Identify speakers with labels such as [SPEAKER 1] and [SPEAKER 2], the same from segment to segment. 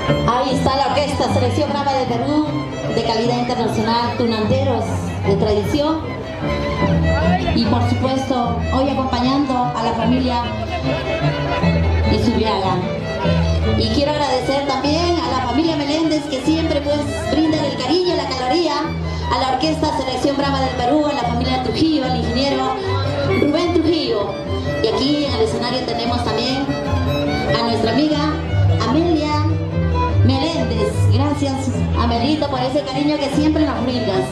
[SPEAKER 1] Ahí está la orquesta Selección Brava de Perú, de calidad internacional, tunanteros de tradición. Y por supuesto, hoy acompañando a la familia Izuriaga. Y quiero agradecer también a la familia Meléndez, que siempre pues brindan el cariño y la caloría, a la orquesta Selección Brava del Perú, a la familia Trujillo, al ingeniero Rubén Trujillo. Y aquí en el escenario tenemos también a nuestra amiga Amelia Meléndez. Gracias, Amelita, por ese cariño que siempre nos brindas.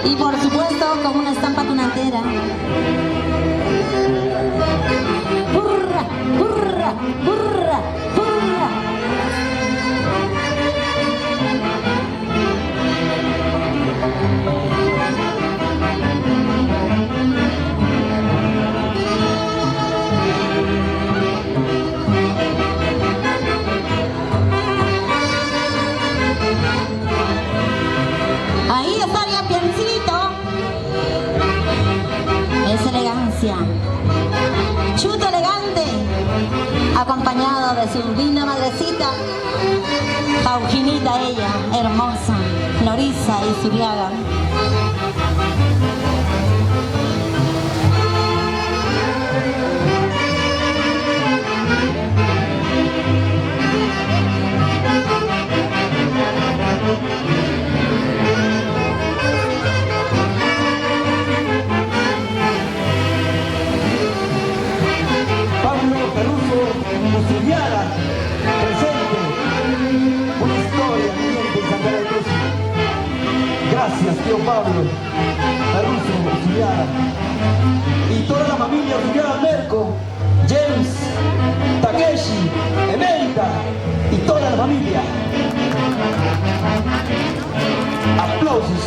[SPEAKER 1] Y por supuesto con una estampa tunantera. ¡Hurra! ¡Hurra! ¡Hurra! ¡Hurra! Ahí estaría Piancito. Es elegancia. Chuto elegante, acompañado de su divina madrecita, Jauginita ella, hermosa, Florisa Izuriaga.
[SPEAKER 2] Izuriaga, presente, una historia viviente en Santa Cruz. Gracias, tío Pablo, Caruso, Izuriaga, y toda la familia Izuriaga, Merco, James, Takeshi, Emelita, y toda la familia. Aplausos.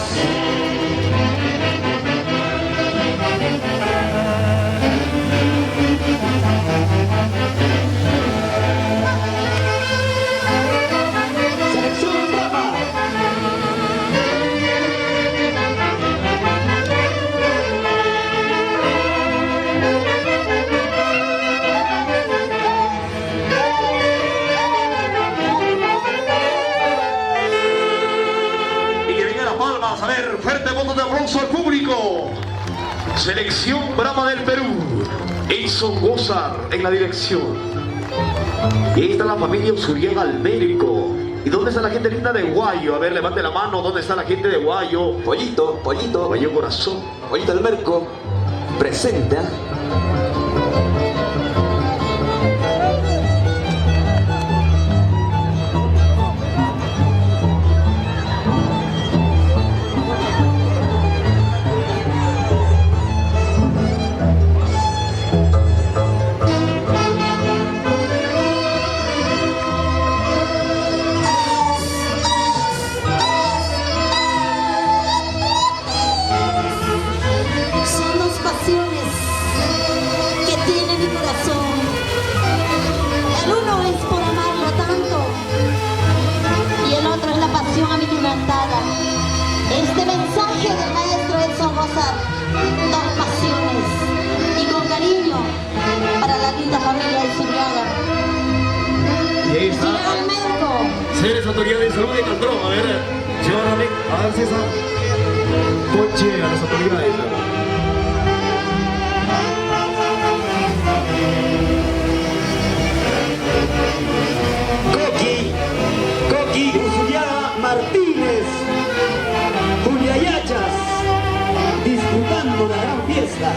[SPEAKER 3] A ver, fuerte voto de aplauso al público. Selección Brava del Perú, Edson Gozar en la dirección. Y ahí está la familia Izuriaga Almérico. ¿Y dónde está la gente linda de Guayo? A ver, levante la mano. ¿Dónde está la gente de Guayo?
[SPEAKER 2] Pollito, Pollito,
[SPEAKER 3] Guayo Corazón.
[SPEAKER 2] Pollito del Merco, presenta.
[SPEAKER 1] Este mensaje del maestro Edson Gozar, dos pasiones y con cariño para la linda familia de Izuriaga.
[SPEAKER 3] Y ahí está. Seres autoridades de salud de Caltrón. A ver, llévame, a ver César. Coche a las autoridades.
[SPEAKER 2] Coqui Izuriaga Martínez, Julia Yachas, disfrutando la gran fiesta.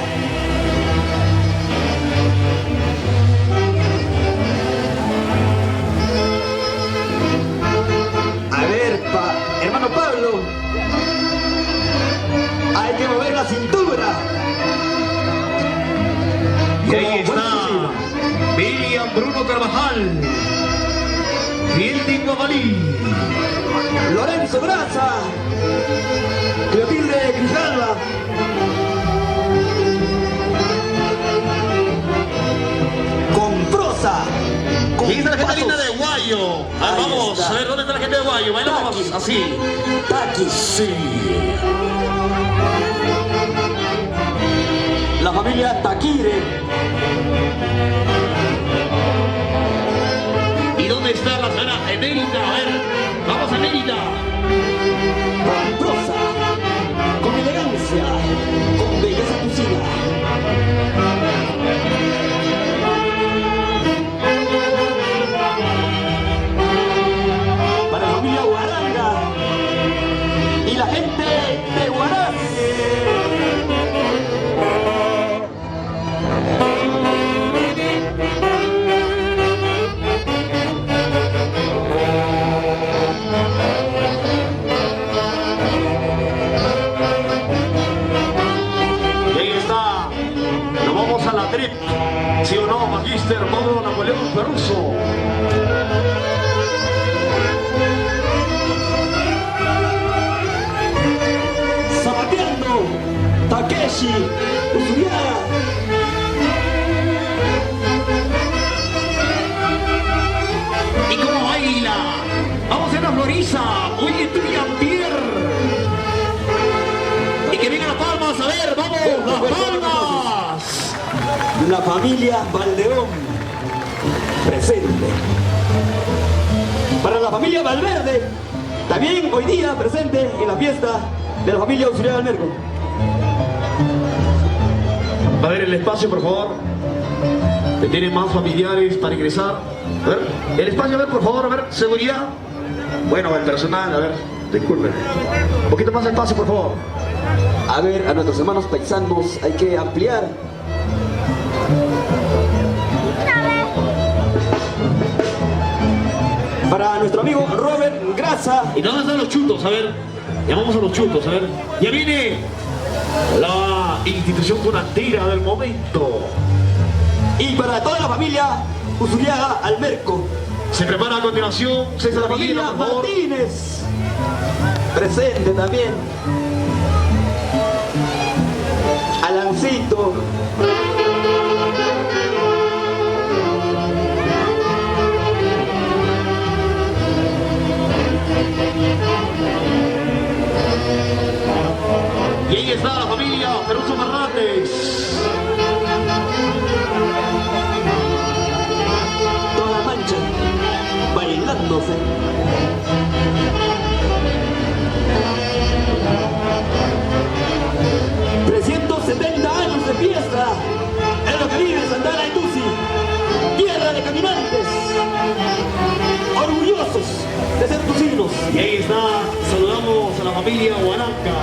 [SPEAKER 2] hermano Pablo. Hay que mover la cintura.
[SPEAKER 3] Y ahí
[SPEAKER 2] Como buen
[SPEAKER 3] está
[SPEAKER 2] fusil.
[SPEAKER 3] Miriam Bruno Carvajal, fiel de Guamalí.
[SPEAKER 2] Lorenzo Braza. Clotilde Grijalva. Con prosa. Con
[SPEAKER 3] Y está la gente
[SPEAKER 2] patos.
[SPEAKER 3] linda de Guayo.
[SPEAKER 2] Ahí
[SPEAKER 3] Vamos,
[SPEAKER 2] está.
[SPEAKER 3] a ver dónde está la gente de Guayo. Bailamos
[SPEAKER 2] Taki.
[SPEAKER 3] así.
[SPEAKER 2] Taki.
[SPEAKER 3] Sí.
[SPEAKER 2] La familia Taquire.
[SPEAKER 3] ¿Y dónde está la señora Emérita? A ver, vamos Emérita.
[SPEAKER 2] Con prosa. Con elegancia. Con belleza cocina. Para la familia Guaranga. Y la gente de Huaraz.
[SPEAKER 3] Y ahí está. Nos vamos a la trip. ¿Sí o no, Magister Pablo Napoleón Peruso?
[SPEAKER 2] Zapateando. Takeshi. Usuriaga.
[SPEAKER 3] ¿Y cómo baila? Vamos a la Florisa. Oye, tú y Ampier. Y que vengan las palmas. A ver, vamos, las palmas.
[SPEAKER 2] La familia Valdeón. Presente. Para la familia Valverde. También hoy día presente en la fiesta de la familia Usuriaga Almerco.
[SPEAKER 3] A ver el espacio, por favor. Que tienen más familiares para ingresar. A ver, el espacio, a ver, por favor, a ver, seguridad. Bueno, el personal, a ver, disculpen. Un poquito más de espacio, por favor.
[SPEAKER 2] A ver, a nuestros hermanos paisanos hay que ampliar. Para nuestro amigo Robert Grasa.
[SPEAKER 3] ¿Y dónde están los chutos? A ver, llamamos a los chutos, a ver. Ya viene la institución donatera del momento.
[SPEAKER 2] Y para toda la familia Usuriaga Almerco.
[SPEAKER 3] Se prepara a continuación César
[SPEAKER 2] La familia
[SPEAKER 3] Aguilera, por favor.
[SPEAKER 2] Martínez. Presente también. Alancito.
[SPEAKER 3] Y ahí está la familia Peruso Fernández.
[SPEAKER 2] Toda Mancha. Bailándose. ¡370 años de fiesta! Es lo que vive Santana y Tusi. Tierra de caminantes. Orgullosos de ser tusinos.
[SPEAKER 3] Y ahí está, saludamos a la familia Huaranca.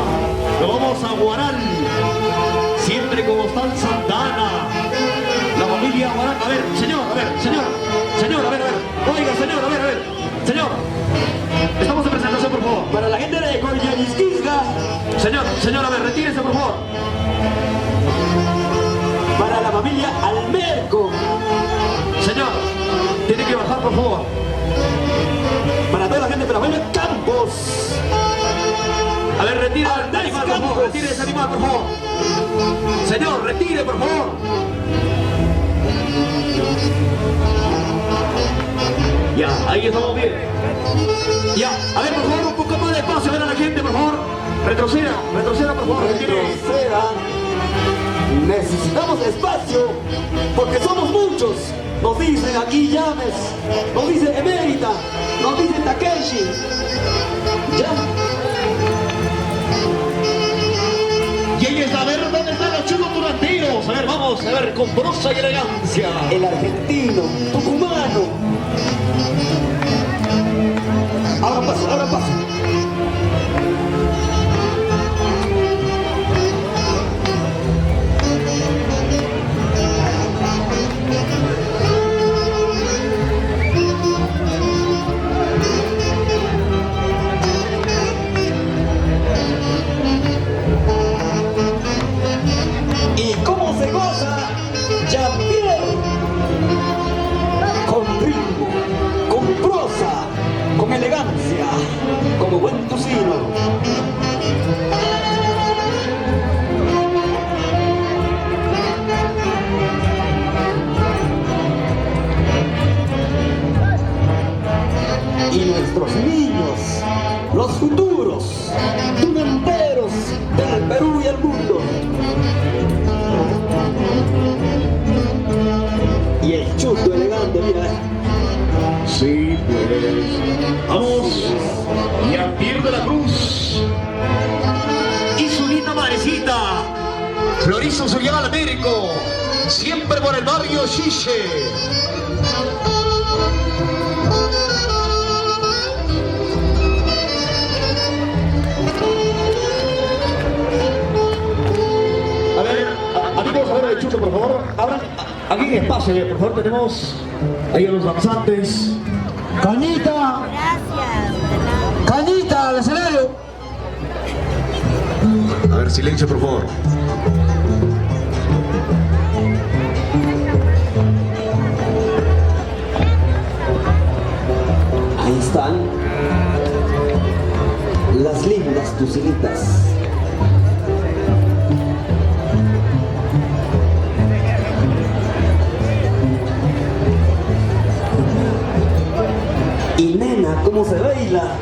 [SPEAKER 3] Nos vamos a Guaral, siempre como está el Santana. La familia Huaranca, a ver, señor, a ver, señor, a ver, oiga, señor, a ver, señor. Estamos en presentación, por favor.
[SPEAKER 2] Para la gente de Coyanisquisca.
[SPEAKER 3] Señor, a ver, retírese, por favor.
[SPEAKER 2] Para la familia Almerco.
[SPEAKER 3] Señor, tiene que bajar, por favor.
[SPEAKER 2] Para toda la gente de la familia Campos.
[SPEAKER 3] A ver, retire el
[SPEAKER 2] Andrés
[SPEAKER 3] animal, por favor,
[SPEAKER 2] Campos.
[SPEAKER 3] retire ese animal, por favor. Señor, retire, por favor. Ya, ahí estamos bien. Ya, a ver, por favor, un poco más de espacio, a ver a la gente, por favor. Retroceda, por favor. retire.
[SPEAKER 2] Retroceda. Necesitamos espacio porque somos muchos. Nos dicen aquí Llames, nos dice Emérita, nos dice Takeshi. Ya.
[SPEAKER 3] Y ahí está, a ver, ¿dónde están los chulos duranteros? A ver, vamos, a ver, con prosa y elegancia.
[SPEAKER 2] El argentino, tucumano. Ahora paso, ahora paso. ¿Y cómo se goza? Jean-Pierre. Con ritmo, con prosa, con elegancia, como buen tocino. Y nuestros niños, los futuros, tunanteros del Perú y el mundo. Y el chuto elegante, mira.
[SPEAKER 3] Sí, pues. Vamos. Jean-Pierre de la Cruz. Y su linda madrecita, Florizo Suriel Almérico. Siempre por el barrio Chiche. A ver, amigos, ahora de Chucho, por favor, abran aquí en espacio, por favor, tenemos ahí a los danzantes.
[SPEAKER 2] Cañita, cañita al escenario.
[SPEAKER 3] A ver, silencio, por favor.
[SPEAKER 2] Ahí están las lindas tucilitas. Y nena, ¿cómo se baila?